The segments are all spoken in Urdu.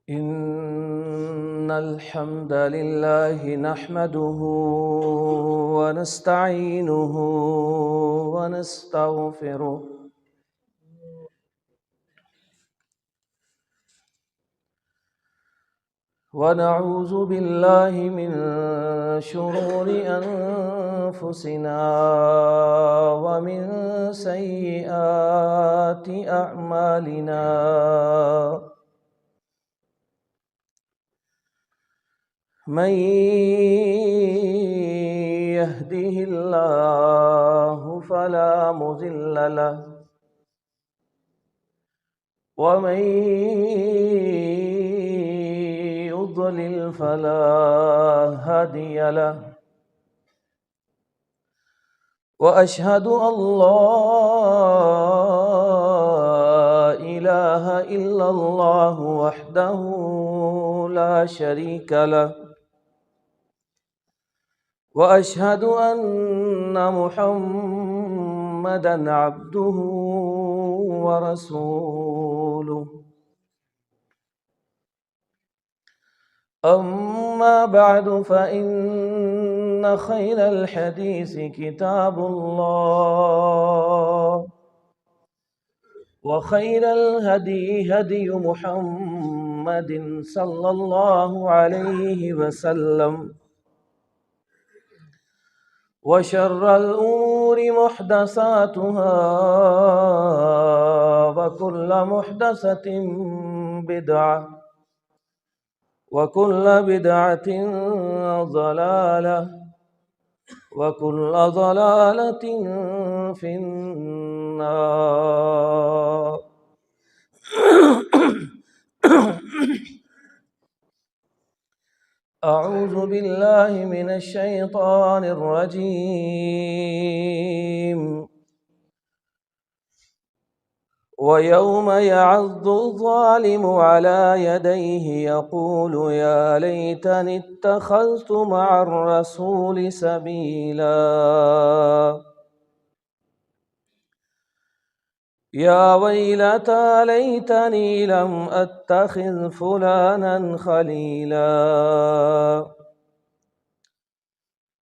إن الحمد لله نحمده ونستعينه ونستغفره ونعوذ بالله من شرور أنفسنا ومن سيئات أعمالنا من يهده الله فلا مضل له ومن يضلل فلا هادي له وأشهد أن لا إله إلا الله وحده لا شريك له وأشهد أن محمدًا عبده ورسوله أما بعد فإن خير الحديث كتاب الله وخير الهدي هدي محمد صلى الله عليه وسلم وشر الأمور محدثاتها وكل محدثة بدعة وكل بدعة ضلالة وكل ضلالة في النار أعوذ بالله من الشيطان الرجيم ويوم يعض الظالم على يديه يقول يا ليتني اتخذت مع الرسول سبيلا يا ويلتى ليتني لم أتخذ فلانا خليلا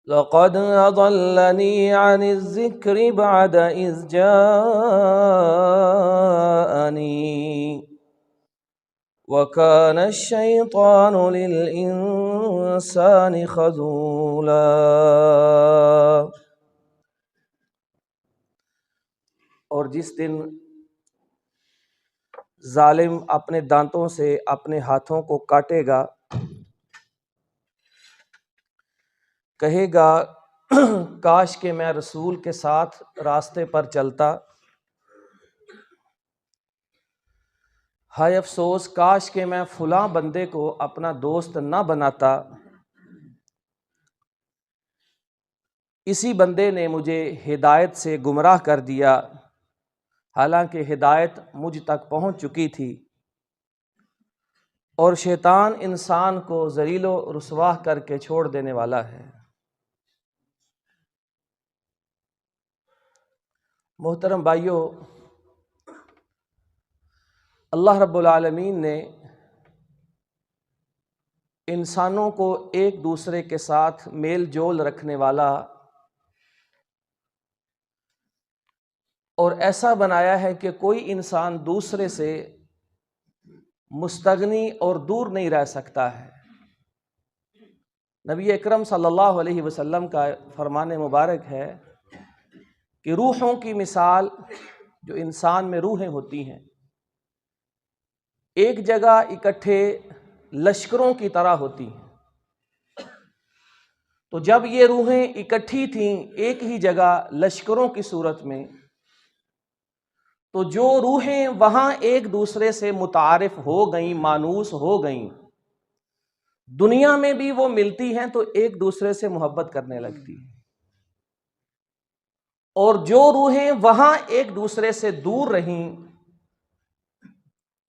لقد أضلني عن الذكر بعد إذ جاءني وكان الشيطان للإنسان خذولا۔ اور جس دن ظالم اپنے دانتوں سے اپنے ہاتھوں کو کاٹے گا، کہے گا کاش کہ میں رسول کے ساتھ راستے پر چلتا، ہائے افسوس کاش کہ میں فلاں بندے کو اپنا دوست نہ بناتا، اسی بندے نے مجھے ہدایت سے گمراہ کر دیا، حالانکہ ہدایت مجھ تک پہنچ چکی تھی۔ اور شیطان انسان کو ذلیل و رسوا کر کے چھوڑ دینے والا ہے۔ محترم بھائیو، اللہ رب العالمین نے انسانوں کو ایک دوسرے کے ساتھ میل جول رکھنے والا اور ایسا بنایا ہے کہ کوئی انسان دوسرے سے مستغنی اور دور نہیں رہ سکتا ہے۔ نبی اکرم صلی اللہ علیہ وسلم کا فرمان مبارک ہے کہ روحوں کی مثال، جو انسان میں روحیں ہوتی ہیں، ایک جگہ اکٹھے لشکروں کی طرح ہوتی ہیں۔ تو جب یہ روحیں اکٹھی تھیں ایک ہی جگہ لشکروں کی صورت میں، تو جو روحیں وہاں ایک دوسرے سے متعارف ہو گئیں، مانوس ہو گئیں، دنیا میں بھی وہ ملتی ہیں تو ایک دوسرے سے محبت کرنے لگتی ہیں، اور جو روحیں وہاں ایک دوسرے سے دور رہیں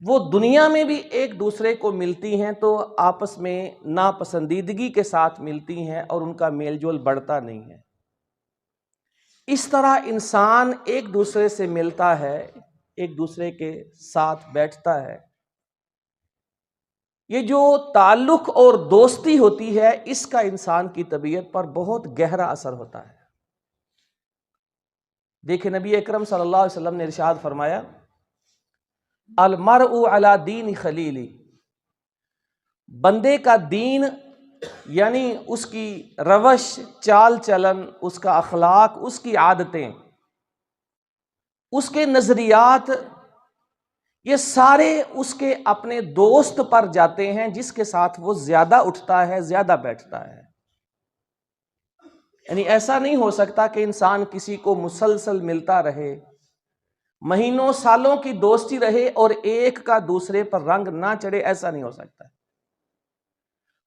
وہ دنیا میں بھی ایک دوسرے کو ملتی ہیں تو آپس میں ناپسندیدگی کے ساتھ ملتی ہیں اور ان کا میل جول بڑھتا نہیں ہے۔ اس طرح انسان ایک دوسرے سے ملتا ہے، ایک دوسرے کے ساتھ بیٹھتا ہے، یہ جو تعلق اور دوستی ہوتی ہے، اس کا انسان کی طبیعت پر بہت گہرا اثر ہوتا ہے۔ دیکھیں نبی اکرم صلی اللہ علیہ وسلم نے ارشاد فرمایا، المرء علی دین خلیلی، بندے کا دین یعنی اس کی روش، چال چلن، اس کا اخلاق، اس کی عادتیں، اس کے نظریات، یہ سارے اس کے اپنے دوست پر جاتے ہیں جس کے ساتھ وہ زیادہ اٹھتا ہے، زیادہ بیٹھتا ہے۔ یعنی ایسا نہیں ہو سکتا کہ انسان کسی کو مسلسل ملتا رہے، مہینوں سالوں کی دوستی رہے اور ایک کا دوسرے پر رنگ نہ چڑھے، ایسا نہیں ہو سکتا۔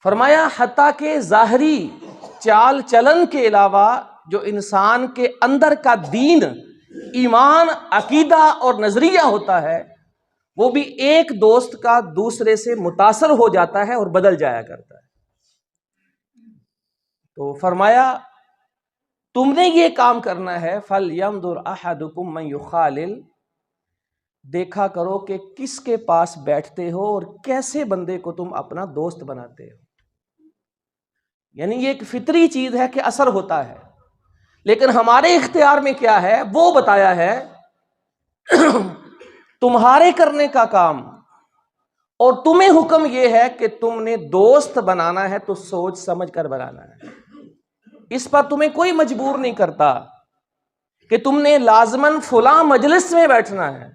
فرمایا حتیٰ کہ ظاہری چال چلن کے علاوہ جو انسان کے اندر کا دین، ایمان، عقیدہ اور نظریہ ہوتا ہے، وہ بھی ایک دوست کا دوسرے سے متاثر ہو جاتا ہے اور بدل جایا کرتا ہے۔ تو فرمایا تم نے یہ کام کرنا ہے، فَلْيَنْظُرْ أَحَدُكُمْ مَنْ يُخَالِلْ، دیکھا کرو کہ کس کے پاس بیٹھتے ہو اور کیسے بندے کو تم اپنا دوست بناتے ہو۔ یعنی یہ ایک فطری چیز ہے کہ اثر ہوتا ہے، لیکن ہمارے اختیار میں کیا ہے وہ بتایا ہے۔ تمہارے کرنے کا کام اور تمہیں حکم یہ ہے کہ تم نے دوست بنانا ہے تو سوچ سمجھ کر بنانا ہے۔ اس پر تمہیں کوئی مجبور نہیں کرتا کہ تم نے لازماً فلاں مجلس میں بیٹھنا ہے۔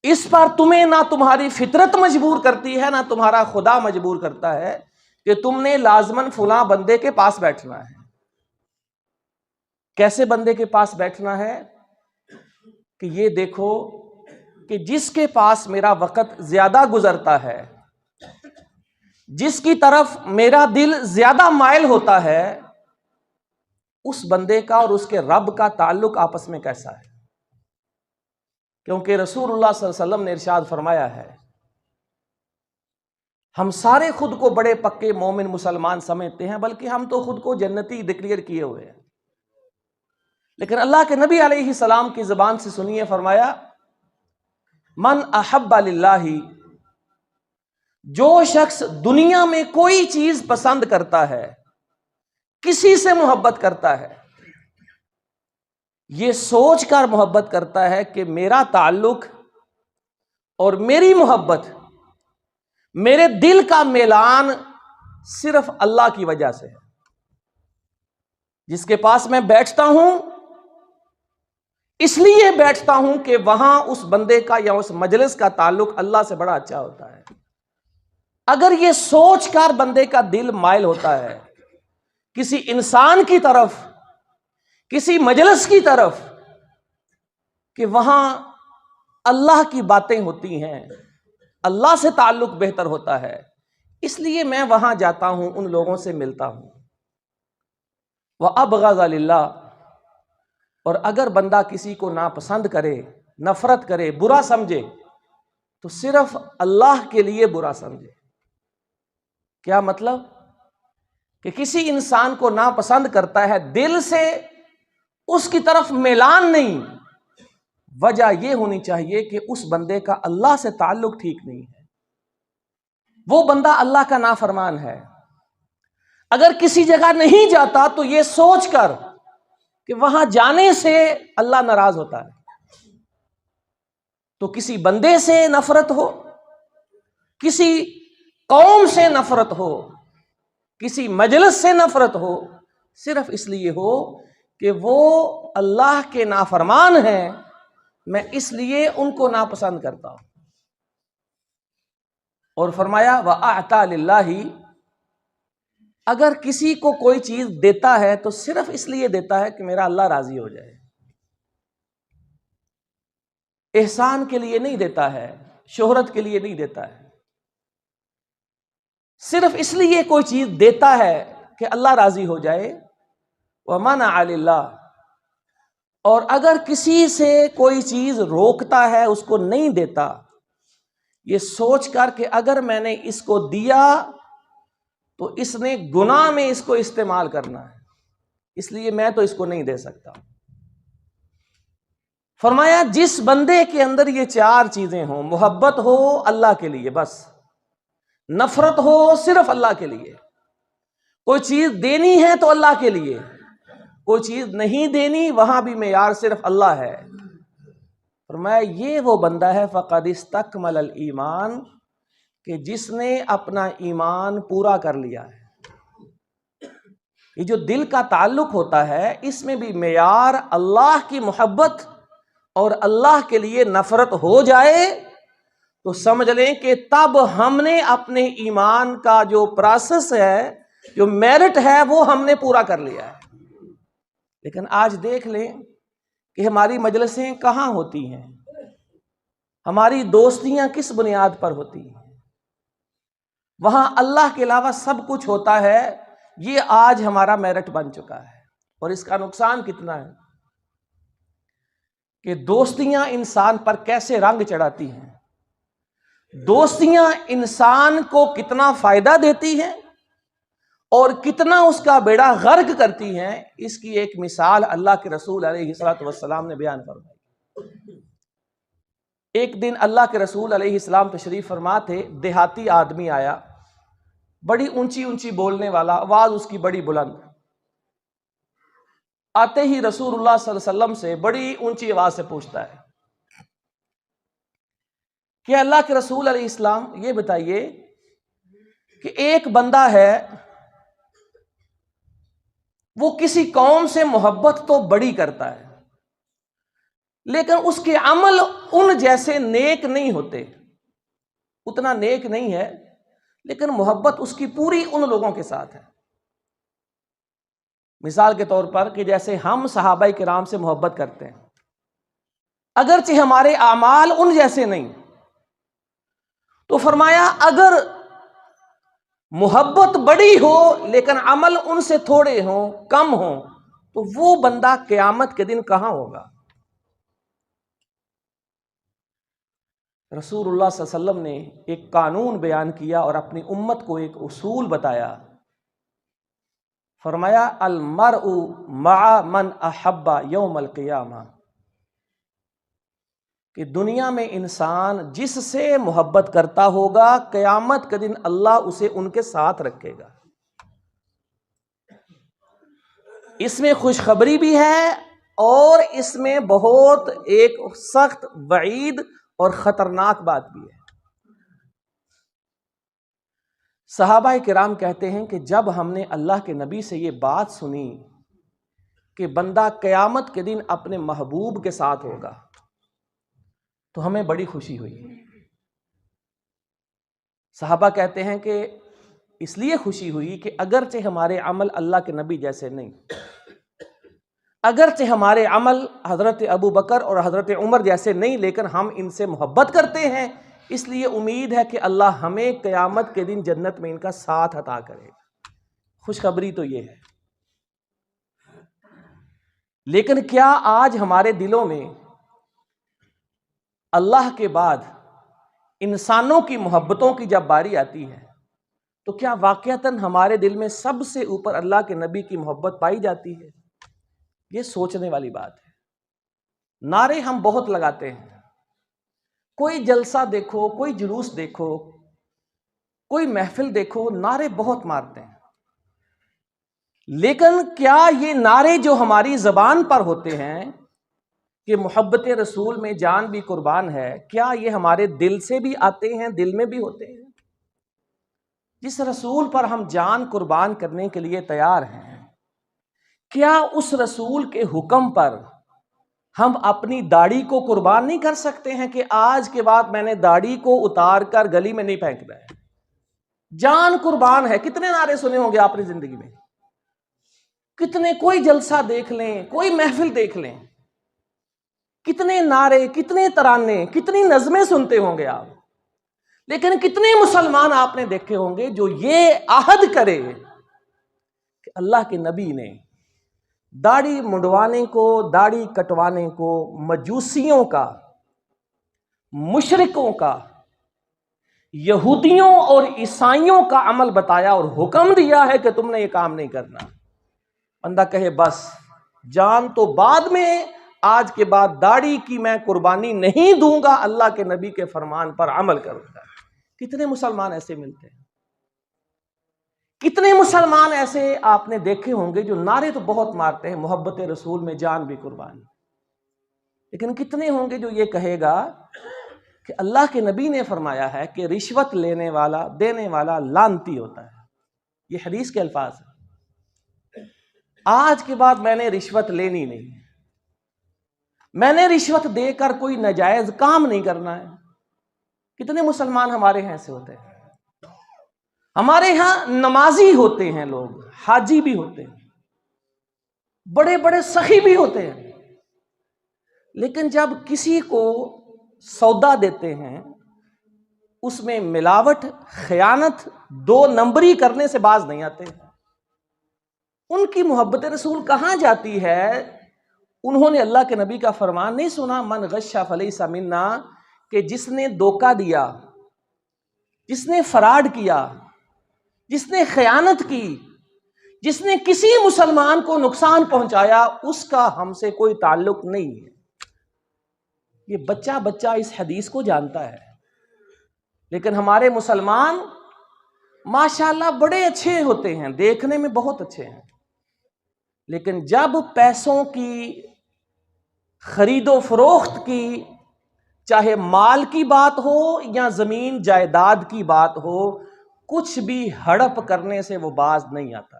اس پر تمہیں نہ تمہاری فطرت مجبور کرتی ہے، نہ تمہارا خدا مجبور کرتا ہے کہ تم نے لازماً فلاں بندے کے پاس بیٹھنا ہے۔ کیسے بندے کے پاس بیٹھنا ہے؟ کہ یہ دیکھو کہ جس کے پاس میرا وقت زیادہ گزرتا ہے، جس کی طرف میرا دل زیادہ مائل ہوتا ہے، اس بندے کا اور اس کے رب کا تعلق آپس میں کیسا ہے۔ کیونکہ رسول اللہ صلی اللہ علیہ وسلم نے ارشاد فرمایا ہے، ہم سارے خود کو بڑے پکے مومن مسلمان سمجھتے ہیں، بلکہ ہم تو خود کو جنتی ڈکلیئر کیے ہوئے ہیں، لیکن اللہ کے نبی علیہ السلام کی زبان سے سنیے، فرمایا من احب للہ، جو شخص دنیا میں کوئی چیز پسند کرتا ہے، کسی سے محبت کرتا ہے، یہ سوچ کر محبت کرتا ہے کہ میرا تعلق اور میری محبت، میرے دل کا میلان صرف اللہ کی وجہ سے ہے۔ جس کے پاس میں بیٹھتا ہوں اس لیے بیٹھتا ہوں کہ وہاں اس بندے کا یا اس مجلس کا تعلق اللہ سے بڑا اچھا ہوتا ہے۔ اگر یہ سوچ کر بندے کا دل مائل ہوتا ہے کسی انسان کی طرف، کسی مجلس کی طرف، کہ وہاں اللہ کی باتیں ہوتی ہیں، اللہ سے تعلق بہتر ہوتا ہے، اس لیے میں وہاں جاتا ہوں، ان لوگوں سے ملتا ہوں۔ وَأَبْغَضَ لِلَّهِ، اور اگر بندہ کسی کو ناپسند کرے، نفرت کرے، برا سمجھے، تو صرف اللہ کے لیے برا سمجھے۔ کیا مطلب؟ کہ کسی انسان کو ناپسند کرتا ہے، دل سے اس کی طرف میلان نہیں، وجہ یہ ہونی چاہیے کہ اس بندے کا اللہ سے تعلق ٹھیک نہیں ہے، وہ بندہ اللہ کا نافرمان ہے۔ اگر کسی جگہ نہیں جاتا تو یہ سوچ کر کہ وہاں جانے سے اللہ ناراض ہوتا ہے۔ تو کسی بندے سے نفرت ہو، کسی قوم سے نفرت ہو، کسی مجلس سے نفرت ہو، صرف اس لیے ہو کہ وہ اللہ کے نافرمان ہیں، میں اس لیے ان کو ناپسند کرتا ہوں۔ اور فرمایا وَأَعْطَى لِلَّهِ، اگر کسی کو کوئی چیز دیتا ہے تو صرف اس لیے دیتا ہے کہ میرا اللہ راضی ہو جائے، احسان کے لیے نہیں دیتا ہے، شہرت کے لیے نہیں دیتا ہے، صرف اس لیے کوئی چیز دیتا ہے کہ اللہ راضی ہو جائے۔ وَمَنَعَ لِلَّهِ، اور اگر کسی سے کوئی چیز روکتا ہے، اس کو نہیں دیتا، یہ سوچ کر کہ اگر میں نے اس کو دیا تو اس نے گناہ میں اس کو استعمال کرنا ہے، اس لیے میں تو اس کو نہیں دے سکتا۔ فرمایا جس بندے کے اندر یہ چار چیزیں ہوں، محبت ہو اللہ کے لیے بس، نفرت ہو صرف اللہ کے لیے، کوئی چیز دینی ہے تو اللہ کے لیے، کوئی چیز نہیں دینی وہاں بھی معیار صرف اللہ ہے۔ فرمایا یہ وہ بندہ ہے فقد استکمل الایمان، کہ جس نے اپنا ایمان پورا کر لیا ہے۔ یہ جو دل کا تعلق ہوتا ہے اس میں بھی معیار اللہ کی محبت اور اللہ کے لیے نفرت ہو جائے تو سمجھ لیں کہ تب ہم نے اپنے ایمان کا جو پروسیس ہے، جو میرٹ ہے، وہ ہم نے پورا کر لیا ہے۔ لیکن آج دیکھ لیں کہ ہماری مجلسیں کہاں ہوتی ہیں، ہماری دوستیاں کس بنیاد پر ہوتی ہیں، وہاں اللہ کے علاوہ سب کچھ ہوتا ہے۔ یہ آج ہمارا میرٹ بن چکا ہے، اور اس کا نقصان کتنا ہے کہ دوستیاں انسان پر کیسے رنگ چڑھاتی ہیں، دوستیاں انسان کو کتنا فائدہ دیتی ہیں اور کتنا اس کا بیڑا غرق کرتی ہیں، اس کی ایک مثال اللہ کے رسول علیہ الصلوۃ والسلام نے بیان فرمائی۔ ایک دن اللہ کے رسول علیہ السلام تشریف فرما تھے، دیہاتی آدمی آیا، بڑی اونچی اونچی بولنے والا، آواز اس کی بڑی بلند۔ آتے ہی رسول اللہ صلی اللہ علیہ وسلم سے بڑی اونچی آواز سے پوچھتا ہے کہ اللہ کے رسول علیہ السلام یہ بتائیے کہ ایک بندہ ہے، وہ کسی قوم سے محبت تو بڑی کرتا ہے لیکن اس کے عمل ان جیسے نیک نہیں ہوتے، اتنا نیک نہیں ہے، لیکن محبت اس کی پوری ان لوگوں کے ساتھ ہے۔ مثال کے طور پر کہ جیسے ہم صحابہ کرام سے محبت کرتے ہیں، اگرچہ ہمارے اعمال ان جیسے نہیں، تو فرمایا اگر محبت بڑی ہو لیکن عمل ان سے تھوڑے ہوں، کم ہوں، تو وہ بندہ قیامت کے دن کہاں ہوگا؟ رسول اللہ صلی اللہ علیہ وسلم نے ایک قانون بیان کیا اور اپنی امت کو ایک اصول بتایا۔ فرمایا المرء مع من احب یوم القیامہ، کہ دنیا میں انسان جس سے محبت کرتا ہوگا قیامت کے دن اللہ اسے ان کے ساتھ رکھے گا۔ اس میں خوشخبری بھی ہے اور اس میں بہت ایک سخت وعید اور خطرناک بات بھی ہے۔ صحابہ کرام کہتے ہیں کہ جب ہم نے اللہ کے نبی سے یہ بات سنی کہ بندہ قیامت کے دن اپنے محبوب کے ساتھ ہوگا تو ہمیں بڑی خوشی ہوئی۔ صحابہ کہتے ہیں کہ اس لیے خوشی ہوئی کہ اگرچہ ہمارے عمل اللہ کے نبی جیسے نہیں، اگرچہ ہمارے عمل حضرت ابو بکر اور حضرت عمر جیسے نہیں، لیکن ہم ان سے محبت کرتے ہیں، اس لیے امید ہے کہ اللہ ہمیں قیامت کے دن جنت میں ان کا ساتھ عطا کرے گا۔ خوشخبری تو یہ ہے۔ لیکن کیا آج ہمارے دلوں میں اللہ کے بعد انسانوں کی محبتوں کی جب باری آتی ہے تو کیا واقعتاً ہمارے دل میں سب سے اوپر اللہ کے نبی کی محبت پائی جاتی ہے؟ یہ سوچنے والی بات ہے۔ نعرے ہم بہت لگاتے ہیں، کوئی جلسہ دیکھو، کوئی جلوس دیکھو، کوئی محفل دیکھو، نعرے بہت مارتے ہیں، لیکن کیا یہ نعرے جو ہماری زبان پر ہوتے ہیں کہ محبت رسول میں جان بھی قربان ہے، کیا یہ ہمارے دل سے بھی آتے ہیں، دل میں بھی ہوتے ہیں؟ جس رسول پر ہم جان قربان کرنے کے لیے تیار ہیں، کیا اس رسول کے حکم پر ہم اپنی داڑھی کو قربان نہیں کر سکتے ہیں کہ آج کے بعد میں نے داڑھی کو اتار کر گلی میں نہیں پھینکنا ہے؟ جان قربان ہے۔ کتنے نعرے سنے ہوں گے آپ نے زندگی میں، کتنے، کوئی جلسہ دیکھ لیں، کوئی محفل دیکھ لیں، کتنے نعرے، کتنے ترانے، کتنی نظمیں سنتے ہوں گے آپ، لیکن کتنے مسلمان آپ نے دیکھے ہوں گے جو یہ عہد کرے کہ اللہ کے نبی نے داڑھی منڈوانے کو، داڑھی کٹوانے کو مجوسیوں کا، مشرکوں کا، یہودیوں اور عیسائیوں کا عمل بتایا اور حکم دیا ہے کہ تم نے یہ کام نہیں کرنا۔ بندہ کہے بس جان تو بعد میں، آج کے بعد داڑھی کی میں قربانی نہیں دوں گا، اللہ کے نبی کے فرمان پر عمل کروں گا۔ کتنے مسلمان ایسے ملتے ہیں؟ کتنے مسلمان ایسے آپ نے دیکھے ہوں گے جو نعرے تو بہت مارتے ہیں، محبت رسول میں جان بھی قربان، لیکن کتنے ہوں گے جو یہ کہے گا کہ اللہ کے نبی نے فرمایا ہے کہ رشوت لینے والا دینے والا لعنتی ہوتا ہے؟ یہ حدیث کے الفاظ ہیں۔ آج کے بعد میں نے رشوت لینی نہیں، میں نے رشوت دے کر کوئی ناجائز کام نہیں کرنا ہے۔ کتنے مسلمان ہمارے یہاں ایسے ہوتے ہیں؟ ہمارے ہاں نمازی ہوتے ہیں لوگ، حاجی بھی ہوتے ہیں، بڑے بڑے سخی بھی ہوتے ہیں، لیکن جب کسی کو سودا دیتے ہیں اس میں ملاوٹ، خیانت، دو نمبری کرنے سے باز نہیں آتے۔ ان کی محبت رسول کہاں جاتی ہے؟ انہوں نے اللہ کے نبی کا فرمان نہیں سنا، من غش فلیس منا، کہ جس نے دھوکہ دیا، جس نے فراڈ کیا، جس نے خیانت کی، جس نے کسی مسلمان کو نقصان پہنچایا، اس کا ہم سے کوئی تعلق نہیں ہے۔ یہ بچہ بچہ اس حدیث کو جانتا ہے، لیکن ہمارے مسلمان ماشاءاللہ بڑے اچھے ہوتے ہیں، دیکھنے میں بہت اچھے ہیں، لیکن جب پیسوں کی خرید و فروخت کی، چاہے مال کی بات ہو یا زمین جائیداد کی بات ہو، کچھ بھی ہڑپ کرنے سے وہ باز نہیں آتا۔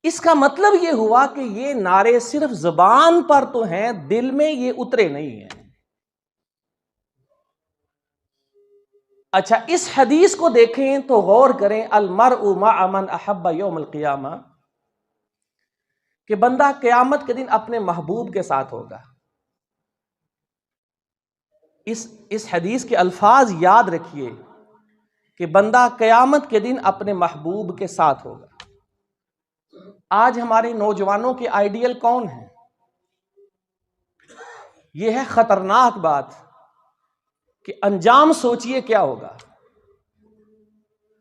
اس کا مطلب یہ ہوا کہ یہ نعرے صرف زبان پر تو ہیں، دل میں یہ اترے نہیں ہیں۔ اچھا، اس حدیث کو دیکھیں تو غور کریں، المرء مع من احب یوم القیامہ، کہ بندہ قیامت کے دن اپنے محبوب کے ساتھ ہوگا۔ اس حدیث کے الفاظ یاد رکھیے کہ بندہ قیامت کے دن اپنے محبوب کے ساتھ ہوگا۔ آج ہمارے نوجوانوں کے آئیڈیل کون ہیں؟ یہ ہے خطرناک بات کہ انجام سوچئے کیا ہوگا۔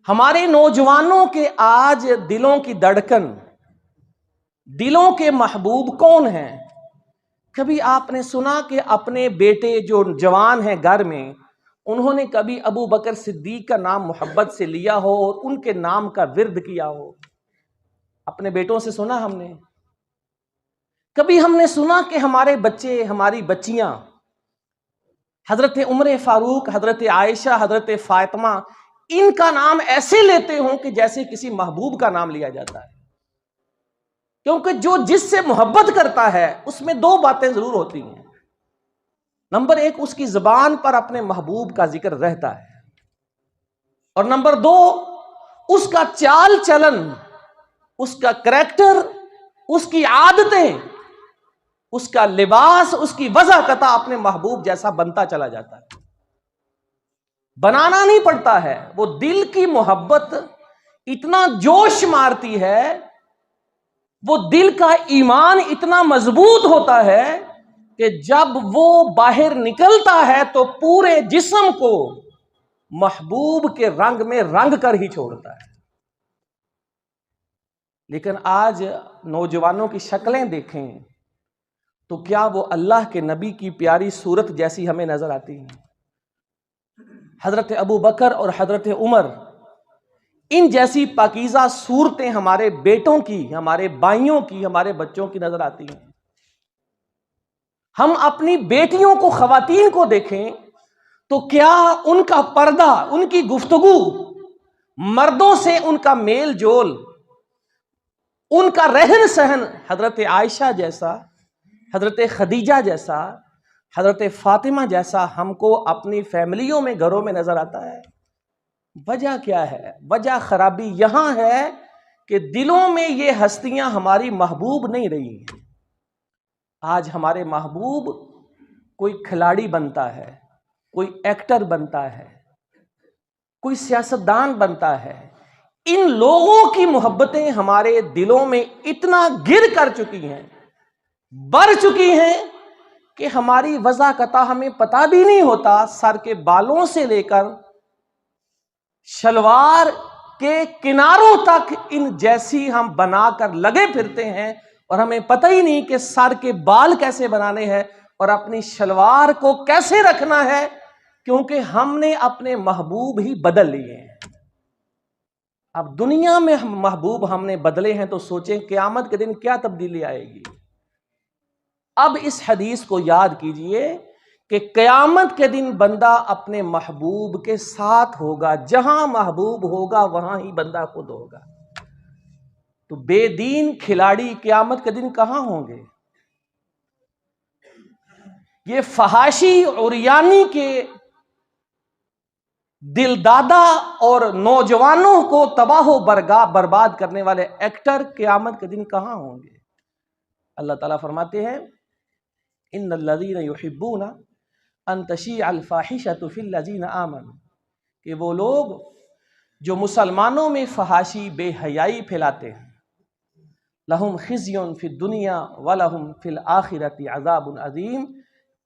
ہمارے نوجوانوں کے آج دلوں کی دھڑکن، دلوں کے محبوب کون ہیں؟ کبھی آپ نے سنا کہ اپنے بیٹے جو جوان ہیں گھر میں، انہوں نے کبھی ابو بکر صدیق کا نام محبت سے لیا ہو اور ان کے نام کا ورد کیا ہو؟ اپنے بیٹوں سے سنا ہم نے؟ کبھی ہم نے سنا کہ ہمارے بچے، ہماری بچیاں حضرت عمر فاروق، حضرت عائشہ، حضرت فاطمہ، ان کا نام ایسے لیتے ہوں کہ جیسے کسی محبوب کا نام لیا جاتا ہے؟ کیونکہ جو جس سے محبت کرتا ہے اس میں دو باتیں ضرور ہوتی ہیں۔ نمبر ایک، اس کی زبان پر اپنے محبوب کا ذکر رہتا ہے، اور نمبر دو، اس کا چال چلن، اس کا کریکٹر، اس کی عادتیں، اس کا لباس، اس کی وضاحت اپنے محبوب جیسا بنتا چلا جاتا ہے۔ بنانا نہیں پڑتا ہے، وہ دل کی محبت اتنا جوش مارتی ہے، وہ دل کا ایمان اتنا مضبوط ہوتا ہے کہ جب وہ باہر نکلتا ہے تو پورے جسم کو محبوب کے رنگ میں رنگ کر ہی چھوڑتا ہے۔ لیکن آج نوجوانوں کی شکلیں دیکھیں تو کیا وہ اللہ کے نبی کی پیاری صورت جیسی ہمیں نظر آتی ہیں؟ حضرت ابو بکر اور حضرت عمر، ان جیسی پاکیزہ صورتیں ہمارے بیٹوں کی، ہمارے بھائیوں کی، ہمارے بچوں کی نظر آتی ہیں۔ ہم اپنی بیٹیوں کو، خواتین کو دیکھیں تو کیا ان کا پردہ، ان کی گفتگو، مردوں سے ان کا میل جول، ان کا رہن سہن حضرت عائشہ جیسا، حضرت خدیجہ جیسا، حضرت فاطمہ جیسا ہم کو اپنی فیملیوں میں، گھروں میں نظر آتا ہے؟ وجہ کیا ہے؟ وجہ خرابی یہاں ہے کہ دلوں میں یہ ہستیاں ہماری محبوب نہیں رہی ہیں۔ آج ہمارے محبوب کوئی کھلاڑی بنتا ہے، کوئی ایکٹر بنتا ہے، کوئی سیاستدان بنتا ہے۔ ان لوگوں کی محبتیں ہمارے دلوں میں اتنا گر کر چکی ہیں، بڑھ چکی ہیں کہ ہماری وضاحت ہمیں پتہ بھی نہیں ہوتا، سر کے بالوں سے لے کر شلوار کے کناروں تک ان جیسی ہم بنا کر لگے پھرتے ہیں، اور ہمیں پتہ ہی نہیں کہ سر کے بال کیسے بنانے ہیں اور اپنی شلوار کو کیسے رکھنا ہے کیونکہ ہم نے اپنے محبوب ہی بدل لیے ہیں۔ اب دنیا میں محبوب ہم نے بدلے ہیں تو سوچیں قیامت کے دن کیا تبدیلی آئے گی۔ اب اس حدیث کو یاد کیجئے کہ قیامت کے دن بندہ اپنے محبوب کے ساتھ ہوگا، جہاں محبوب ہوگا وہاں ہی بندہ خود ہوگا۔ تو بے دین کھلاڑی قیامت کے دن کہاں ہوں گے؟ یہ فحاشی عریانی کے دل دادا اور نوجوانوں کو تباہ و برباد کرنے والے ایکٹر قیامت کے دن کہاں ہوں گے؟ اللہ تعالیٰ فرماتے ہیں ان الذین یحبون ان تشیع الفاحشۃ فی الذین آمنوا، کہ وہ لوگ جو مسلمانوں میں فحاشی بے حیائی پھیلاتے ہیں، لہم خزی فی الدنیا ولہم فی الآخرۃ عذاب عظیم،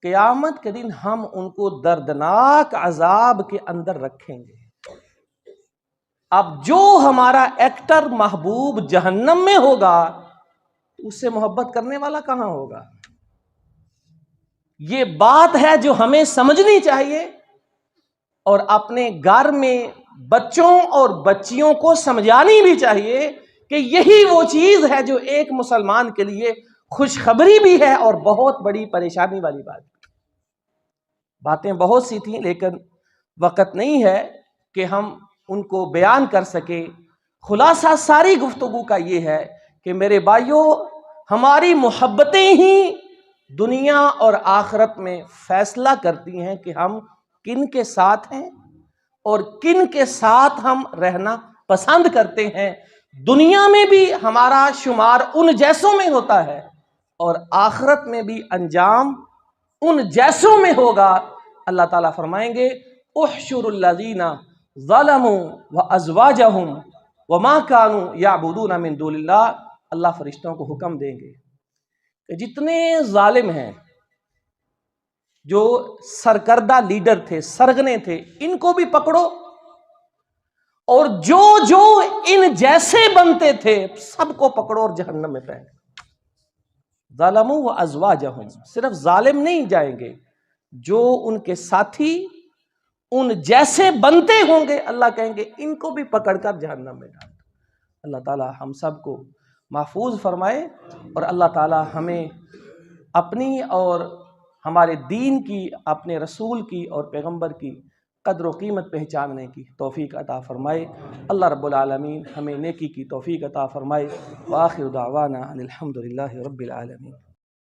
قیامت کے دن ہم ان کو دردناک عذاب کے اندر رکھیں گے۔ اب جو ہمارا ایکٹر محبوب جہنم میں ہوگا اس سے محبت کرنے والا کہاں ہوگا؟ یہ بات ہے جو ہمیں سمجھنی چاہیے، اور اپنے گھر میں بچوں اور بچیوں کو سمجھانی بھی چاہیے کہ یہی وہ چیز ہے جو ایک مسلمان کے لیے خوشخبری بھی ہے اور بہت بڑی پریشانی والی بات۔ باتیں بہت سی تھیں لیکن وقت نہیں ہے کہ ہم ان کو بیان کر سکیں۔ خلاصہ ساری گفتگو کا یہ ہے کہ میرے بھائیوں، ہماری محبتیں ہی دنیا اور آخرت میں فیصلہ کرتی ہیں کہ ہم کن کے ساتھ ہیں اور کن کے ساتھ ہم رہنا پسند کرتے ہیں۔ دنیا میں بھی ہمارا شمار ان جیسوں میں ہوتا ہے اور آخرت میں بھی انجام ان جیسوں میں ہوگا۔ اللہ تعالیٰ فرمائیں گے احشر الذین ظلموا وازواجہم وما كانوا یعبدون من دون اللہ۔ اللہ فرشتوں کو حکم دیں گے کہ جتنے ظالم ہیں، جو سرکردہ لیڈر تھے، سرغنے تھے، ان کو بھی پکڑو، اور جو جو ان جیسے بنتے تھے سب کو پکڑو اور جہنم میں پھینکو۔ ظلموا وازواجہم، صرف ظالم نہیں جائیں گے، جو ان کے ساتھی ان جیسے بنتے ہوں گے اللہ کہیں گے ان کو بھی پکڑ کر جہنم میں ڈال دو۔ اللہ تعالی ہم سب کو محفوظ فرمائے، اور اللہ تعالی ہمیں اپنی اور ہمارے دین کی، اپنے رسول کی اور پیغمبر کی قدر و قیمت پہچاننے کی توفیق عطا فرمائے۔ اللہ رب العالمین ہمیں نیکی کی توفیق عطا فرمائے۔ وآخر دعوانا ان الحمد للہ رب العالمین۔